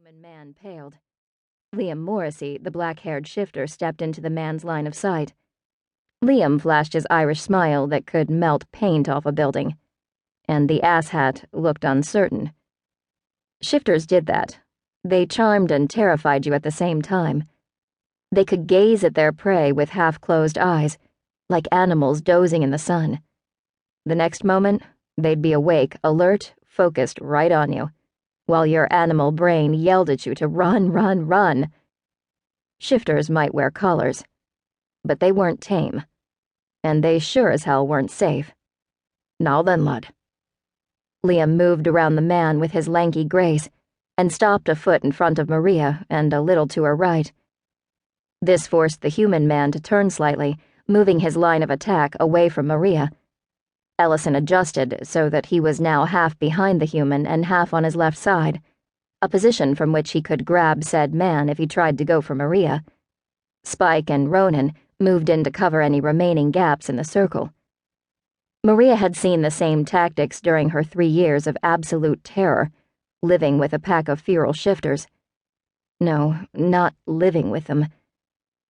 human man paled. Liam Morrissey, the black-haired shifter, stepped into the man's line of sight. Liam flashed his Irish smile that could melt paint off a building, and the asshat looked uncertain. Shifters did that. They charmed and terrified you at the same time. They could gaze at their prey with half-closed eyes, like animals dozing in the sun. The next moment, they'd be awake, alert, focused right on you, while your animal brain yelled at you to run, run, run. Shifters might wear collars, but they weren't tame, and they sure as hell weren't safe. Now then, lad. Liam moved around the man with his lanky grace and stopped a foot in front of Maria and a little to her right. This forced the human man to turn slightly, moving his line of attack away from Maria. Ellison adjusted so that he was now half behind the human and half on his left side, a position from which he could grab said man if he tried to go for Maria. Spike and Ronan moved in to cover any remaining gaps in the circle. Maria had seen the same tactics during her 3 years of absolute terror, living with a pack of feral shifters. No, not living with them.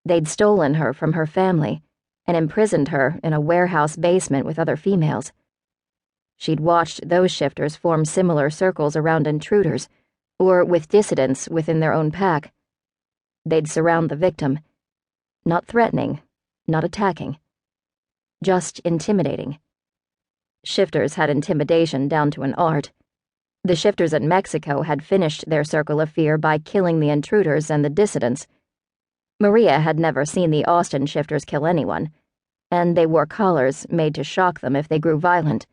They'd stolen her from her family and imprisoned her in a warehouse basement with other females. She'd watched those shifters form similar circles around intruders, or with dissidents within their own pack. They'd surround the victim, not threatening, not attacking, just intimidating. Shifters had intimidation down to an art. The shifters in Mexico had finished their circle of fear by killing the intruders and the dissidents. Maria had never seen the Austin shifters kill anyone, and they wore collars made to shock them if they grew violent.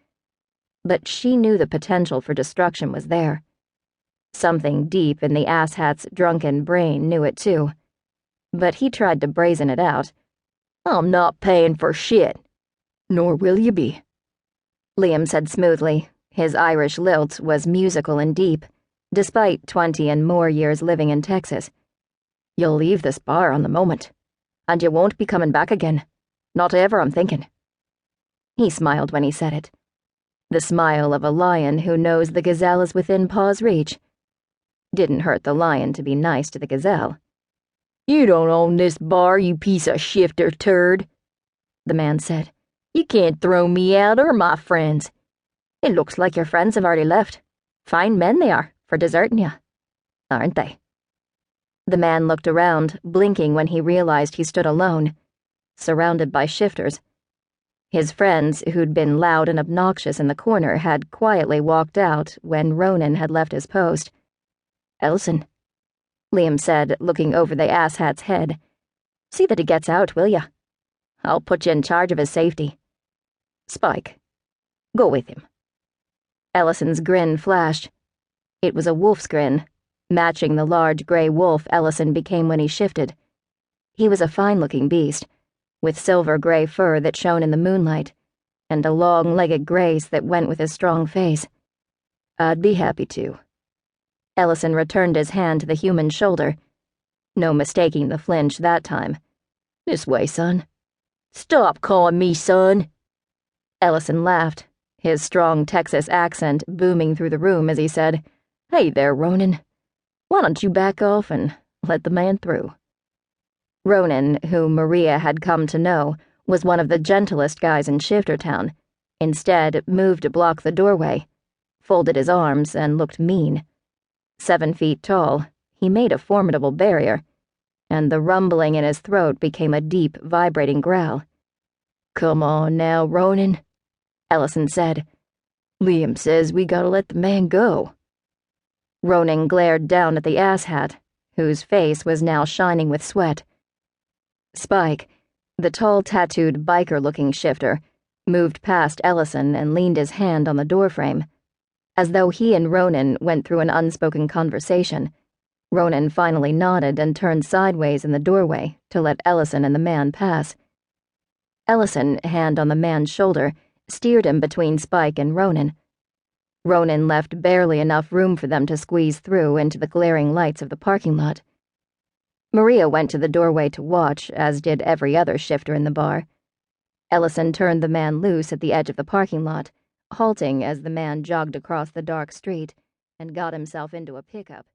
But she knew the potential for destruction was there. Something deep in the asshat's drunken brain knew it too. But he tried to brazen it out. "I'm not paying for shit." "Nor will you be," Liam said smoothly. His Irish lilt was musical and deep, despite 20 and more years living in Texas. "You'll leave this bar on the moment, and you won't be coming back again. Not ever, I'm thinking." He smiled when he said it. The smile of a lion who knows the gazelle is within paw's reach. Didn't hurt the lion to be nice to the gazelle. "You don't own this bar, you piece of shifter turd," the man said. "You can't throw me out or my friends. It looks like your friends have already left. Fine men they are, for deserting you, aren't they?" The man looked around, blinking when he realized he stood alone, surrounded by shifters. His friends, who'd been loud and obnoxious in the corner, had quietly walked out when Ronan had left his post. "Ellison," Liam said, looking over the asshat's head. "See that he gets out, will ya? I'll put you in charge of his safety. Spike, go with him." Ellison's grin flashed. It was a wolf's grin, matching the large gray wolf Ellison became when he shifted. He was a fine-looking beast, with silver-gray fur that shone in the moonlight, and a long-legged grace that went with his strong face. "I'd be happy to." Ellison returned his hand to the human's shoulder. No mistaking the flinch that time. "This way, son." "Stop calling me son." Ellison laughed, his strong Texas accent booming through the room as he said, "Hey there, Ronan. Why don't you back off and let the man through?" Ronan, who Maria had come to know, was one of the gentlest guys in Shiftertown, instead moved to block the doorway, folded his arms, and looked mean. 7 feet tall, he made a formidable barrier, and the rumbling in his throat became a deep, vibrating growl. "Come on now, Ronan," Ellison said. "Liam says we gotta let the man go." Ronan glared down at the asshat, whose face was now shining with sweat. Spike, the tall, tattooed, biker-looking shifter, moved past Ellison and leaned his hand on the doorframe. As though he and Ronan went through an unspoken conversation, Ronan finally nodded and turned sideways in the doorway to let Ellison and the man pass. Ellison, hand on the man's shoulder, steered him between Spike and Ronan. Ronan left barely enough room for them to squeeze through into the glaring lights of the parking lot. Maria went to the doorway to watch, as did every other shifter in the bar. Ellison turned the man loose at the edge of the parking lot, halting as the man jogged across the dark street and got himself into a pickup.